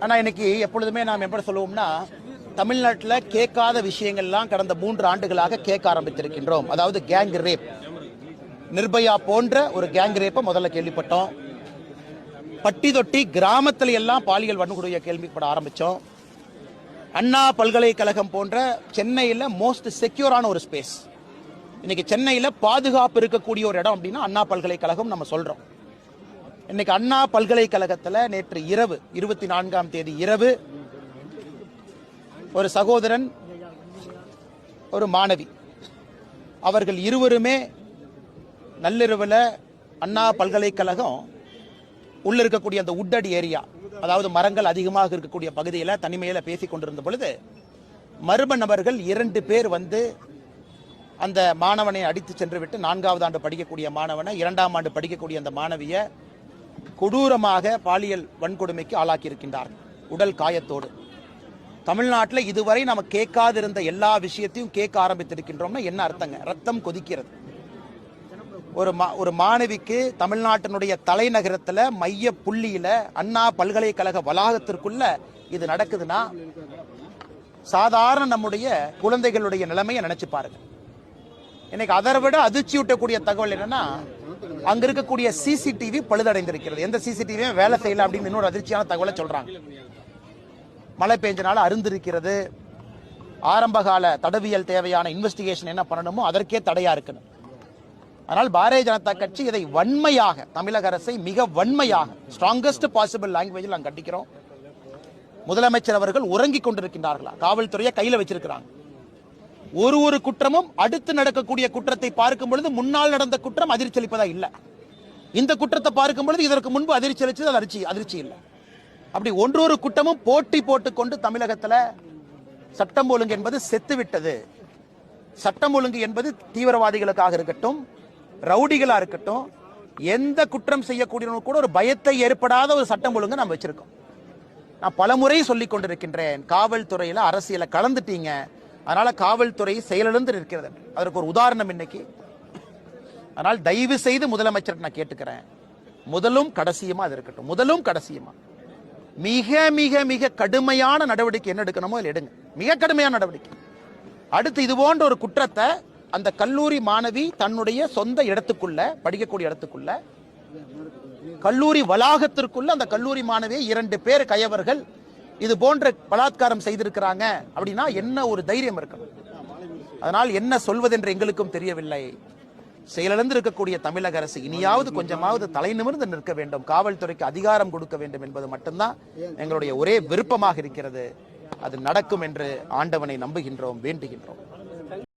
ஆனா இன்னைக்கு எப்பொழுதுமே நாம் எப்படி சொல்லுவோம்னா, தமிழ்நாட்டில் கேட்காத விஷயங்கள்லாம் கடந்த 3 ஆண்டுகளாக கேட்க ஆரம்பித்திருக்கின்றோம். அதாவது கேங் ரேப், நிர்பயா போன்ற ஒரு கேங் ரேப்பை முதல்ல கேள்விப்பட்டோம். பட்டி தொட்டி கிராமத்துல எல்லாம் பாலியல் வன்கொடுமையை கேள்விப்பட ஆரம்பிச்சோம். அண்ணா பல்கலைக்கழகம் போன்ற சென்னையில் மோஸ்ட் செக்யூரான ஒரு ஸ்பேஸ், இன்னைக்கு சென்னையில் பாதுகாப்பு இருக்கக்கூடிய ஒரு இடம் அப்படின்னா அண்ணா பல்கலைக்கழகம் நம்ம சொல்றோம். இன்னைக்கு அண்ணா பல்கலைக்கழகத்தில் நேற்று இரவு 24ஆம் தேதி இரவு ஒரு சகோதரன், ஒரு மாணவி, அவர்கள் இருவருமே நள்ளிரவில் அண்ணா பல்கலைக்கழகம் உள்ள இருக்கக்கூடிய அந்த உட்டடி ஏரியா, அதாவது மரங்கள் அதிகமாக இருக்கக்கூடிய பகுதியில் தனிமையில் பேசிக் கொண்டிருந்த பொழுது மர்ம நபர்கள் 2 பேர் வந்து அந்த மாணவனை அடித்து சென்று விட்டு 4வது ஆண்டு படிக்கக்கூடிய மாணவனை, 2ஆம் ஆண்டு படிக்கக்கூடிய அந்த மாணவியை கொடூரமாக பாலியல் வன்கொடுமைக்கு ஆளாக்கி இருக்கின்றார்கள், உடல் காயத்தோடு. தமிழ்நாட்டில் இதுவரை நம்ம கேட்காதிருந்த எல்லா விஷயத்தையும் கேட்க ஆரம்பித்திருக்கின்றோம்னா என்ன அர்த்தங்க? ரத்தம் கொதிக்கிறது. ஒரு மாணவிக்கு தமிழ்நாட்டினுடைய தலைநகரத்தில் மைய புள்ளியில அண்ணா பல்கலைக்கழக வளாகத்திற்குள்ள இது நடக்குதுன்னா சாதாரண நம்முடைய குழந்தைகளுடைய நிலைமையை நினைச்சு பாருங்க. இன்னைக்கு அதை விட அதிர்ச்சியூட்டக்கூடிய தகவல் என்னன்னா, அங்க இருக்கக்கூடிய சிசிடிவி பழுதடைந்திருக்கிறது. எந்த சிசிடிவியும் வேலை செய்யல அப்படின்னு இன்னொரு அதிர்ச்சியான தகவலை சொல்றாங்க. மழை பெஞ்சனால அருந்திருக்கிறது. ஆரம்பகால தடவியல் தேவையான இன்வெஸ்டிகேஷன் என்ன பண்ணணுமோ அதற்கே தடையா இருக்குன்னு. ஆனால் பாரதிய ஜனதா கட்சி இதை வன்மையாக, தமிழக அரசை மிக வன்மையாக, ஸ்ட்ராங்கஸ்ட் பாசிபிள் லாங்குவேஜில் நாங்கள் கண்டிக்கிறோம். முதலமைச்சர் அவர்கள் உறங்கிக் கொண்டிருக்கின்றார்களா? காவல்துறையை கையில் வச்சிருக்கிறாங்க. ஒரு குற்றமும் அடுத்து நடக்கக்கூடிய குற்றத்தை பார்க்கும் பொழுது முன்னால் நடந்த குற்றம் அதிர்ச்சி அளிப்பதா இல்லை. இந்த குற்றத்தை பார்க்கும் பொழுது இதற்கு முன்பு அதிர்ச்சி அளிச்சது அதிர்ச்சி இல்லை. அப்படி ஒன்றொரு குற்றமும் போட்டி போட்டுக்கொண்டு தமிழகத்தில் சட்டம் ஒழுங்கு என்பது செத்துவிட்டது. சட்டம் ஒழுங்கு என்பது தீவிரவாதிகளுக்காக இருக்கட்டும், ரவுடிகளா இருக்கட்டும், எந்த குற்றம் செய்யக்கூடியவங்க கூட ஒரு பயத்தை ஏற்படாத ஒரு சட்டம் ஒழுங்கு நம்ம வச்சிருக்கோம். நான் பலமுறை சொல்லிக் கொண்டிருக்கின்றேன், காவல்துறையில அரசியல கலந்துட்டீங்க, அதனால காவல்துறை செயலிழந்து இருக்கிறது. அதற்கு ஒரு உதாரணம் இன்னைக்கு. ஆனால் தயவு செய்து முதலமைச்சர் நான் கேட்டுக்கிறேன், முதலும் கடைசியுமா அது இருக்கட்டும். முதலும் கடைசியுமா மிக மிக மிக கடுமையான நடவடிக்கை என்ன எடுக்கணுமோ அதில் எடுங்க, மிக கடுமையான நடவடிக்கை. அடுத்து இது போன்ற ஒரு குற்றத்தை அந்த கல்லூரி மாணவி தன்னுடைய சொந்த இடத்துக்குள்ள, படிக்கக்கூடிய இடத்துக்குள்ள, கல்லூரி வளாகத்திற்குள்ள அந்த கல்லூரி மாணவியை 2 பேர் கயவர்கள் இது போன்ற பலாத்காரம் செய்திருக்கிறாங்க அப்படின்னா என்ன ஒரு தைரியம் இருக்கணும்? அதனால் என்ன சொல்வதென்று எங்களுக்கும் தெரியவில்லை. செயலிழந்து இருக்கக்கூடிய தமிழக அரசு இனியாவது கொஞ்சமாவது தலை நிமிர்ந்து நிற்க வேண்டும், காவல்துறைக்கு அதிகாரம் கொடுக்க வேண்டும் என்பது மட்டும்தான் எங்களுடைய ஒரே விருப்பமாக இருக்கிறது. அது நடக்கும் என்று ஆண்டவனை நம்புகின்றோம், வேண்டுகின்றோம்.